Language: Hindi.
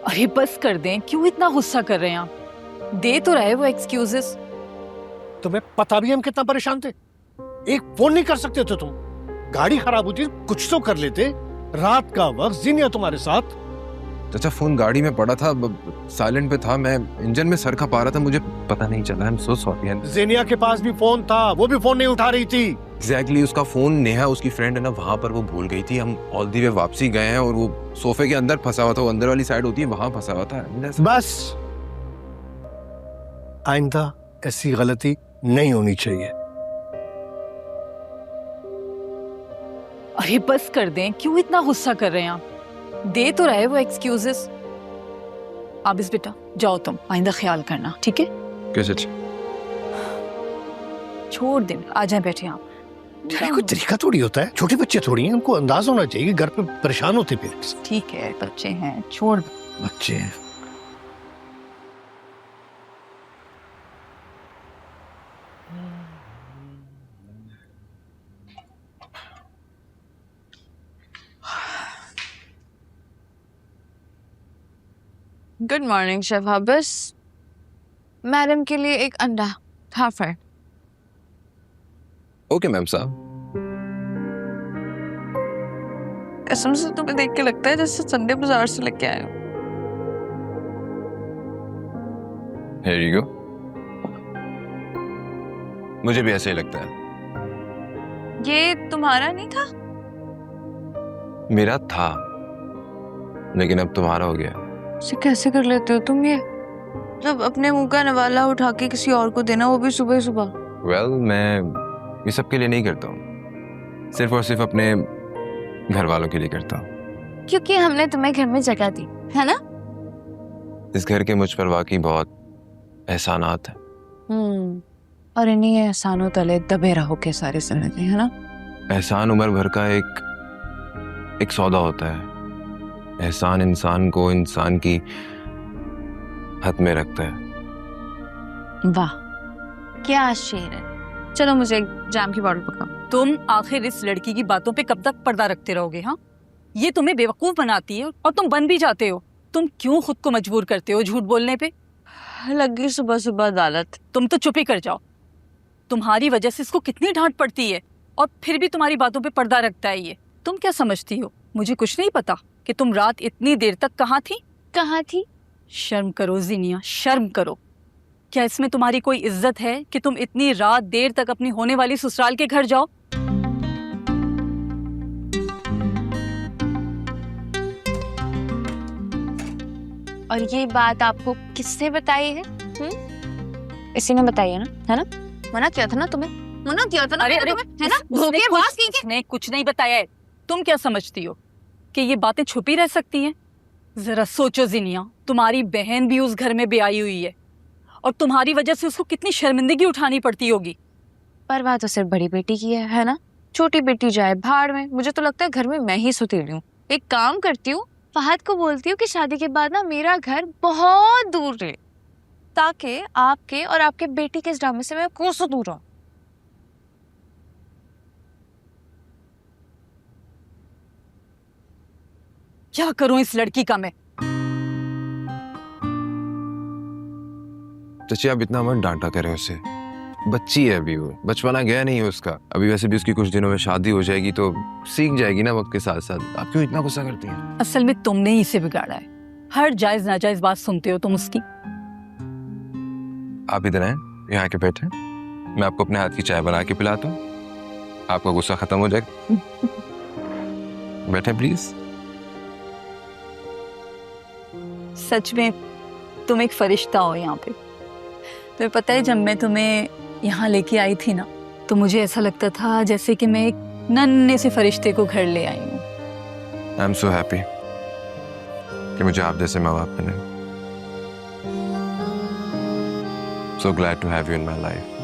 अरे बस कर दें, क्यों इतना गुस्सा कर रहे हैं आप? दे तो रहे वो एक्सक्यूजेस। तुम्हें पता भी हम कितना परेशान थे। एक फोन नहीं कर सकते थे तुम? गाड़ी खराब हुई थी, कुछ तो कर लेते। रात का वक्त, जीनिया तुम्हारे साथ। चाचा फोन गाड़ी में पड़ा था, साइलेंट पे था, मैं इंजन में सर खपा रहा था, मुझे पता नहीं चला। I am so sorry. जीनिया के पास भी फोन था, वो भी फोन नहीं उठा रही थी। एग्जैक्टली उसका फोन नेहा उसकी फ्रेंड है ना, वहां पर वो भूल गई थी। हम ऑल दी वे वापसी गए हैं और वो सोफे के अंदर फंसा हुआ था, वो अंदर वाली साइड होती है वहां फंसा हुआ था। बस आइंदा ऐसी गलती नहीं होनी चाहिए। अरे बस कर दें, क्यों इतना गुस्सा कर रहे हैं आप? दे तो रहे वो एक्सक्यूजेस। आबिस बेटा जाओ, तुम आइंदा ख्याल करना, ठीक है? कैसे? छोड़ दे, आ जाए, बैठे आप। कोई तरीका थोड़ी होता है, छोटे बच्चे थोड़ी हैं, उनको अंदाज होना चाहिए कि घर पे परेशान होते पेरेंट्स। ठीक है, बच्चे हैं, छोड़। बच्चे हैं। गुड मॉर्निंग शेफ हाबिस। मैडम के लिए एक अंडा हाफ फ्राइड। ओके मैम साहब। कसम से तुम्हें देख के लगता है जैसे संडे बाजार से लेके आए हो। Here you go। मुझे भी ऐसे ही लगता है। ये तुम्हारा नहीं था? मेरा था, लेकिन अब तुम्हारा हो गया। इसे कैसे कर लेते हो तुम ये? मतलब अपने मुंह का नवाला उठा के किसी और को देना, वो भी सुबह सुबह। Well, मैं ये सब के लिए नहीं करता हूँ, सिर्फ और सिर्फ अपने घर वालों के लिए करता हूँ। क्योंकि हमने तुम्हें घर में जगह दी है ना। इस घर के मुझ पर वाकई बहुत एहसानात हैं। और इन्हीं एहसानों तले दबे रहो के सारे जिंदगी, है ना। एहसान उम्र भर का एक सौदा होता है। एहसान इंसान को इंसान की हद में रखता है। वाह क्या शेर है। चलो मुझे एक जाम की बॉटल पकड़ाओ। तुम आखिर इस लड़की की बातों पे कब तक पर्दा रखते रहोगे? हाँ, ये तुम्हें बेवकूफ बनाती है और तुम बन भी जाते हो। तुम क्यों खुद को मजबूर करते हो झूठ बोलने पे? लगी सुबह सुबह अदालत। तुम तो चुप ही कर जाओ। तुम्हारी वजह से इसको कितनी डांट पड़ती है और फिर भी तुम्हारी बातों पे पर्दा रखता है ये। तुम क्या समझती हो मुझे कुछ नहीं पता कि तुम रात इतनी देर तक कहाँ थी? कहाँ थी? शर्म करो जिनिया, शर्म करो। क्या इसमें तुम्हारी कोई इज्जत है कि तुम इतनी रात देर तक अपनी होने वाली ससुराल के घर जाओ? और ये बात आपको किसने बताई है? इसी ने बताई है ना? मना किया था ना तुम्हें, मना किया था ना। अरे तुम्हें, है ना? धोखेबाज की उसने कुछ नहीं बताया है। तुम क्या समझती हो कि ये बातें छुपी रह सकती हैं? जरा सोचो जिनिया, तुम्हारी बहन भी उस घर में ब्याही हुई है और तुम्हारी वजह से उसको कितनी शर्मिंदगी उठानी पड़ती होगी। परवाह तो सिर्फ बड़ी बेटी की है ना। छोटी बेटी जाए भाड़ में। मुझे तो लगता है घर में मैं ही सुतीली हूँ। एक काम करती हूँ, फहद को बोलती हूँ कि शादी के बाद ना मेरा घर बहुत दूर रहे, ताकि आपके और आपके बेटी के इस ड्रामे से मैं कोसों दूर रहूं। क्या करूं इस लड़की का मैं? चाची आप इतना मत डांटा करें उसे, बच्ची है अभी, वो बचपना गया नहीं है उसका अभी। वैसे भी उसकी कुछ दिनों में शादी हो जाएगी तो सीख जाएगी ना वक्त के साथ साथ। आप क्यों इतना गुस्सा करती हैं? असल में तुमने ही इसे बिगाड़ा है। हर जायज नाजायज बात सुनते हो तुम उसकी। आप इधर आए, यहाँ के बैठे, मैं आपको अपने हाथ की चाय बना के पिलाता हूँ, आपका गुस्सा खत्म हो जाएगा। बैठे प्लीज। सच में तुम एक फरिश्ता हो यहाँ पे। तुम्हें पता है जब मैं तुम्हें यहाँ लेके आई थी ना, तो मुझे ऐसा लगता था जैसे कि मैं एक नन्हे से फरिश्ते को घर ले आई हूँ। आई एम सो हैप्पी कि मुझे आप जैसे माँ बाप मिले। So glad to have you in my life.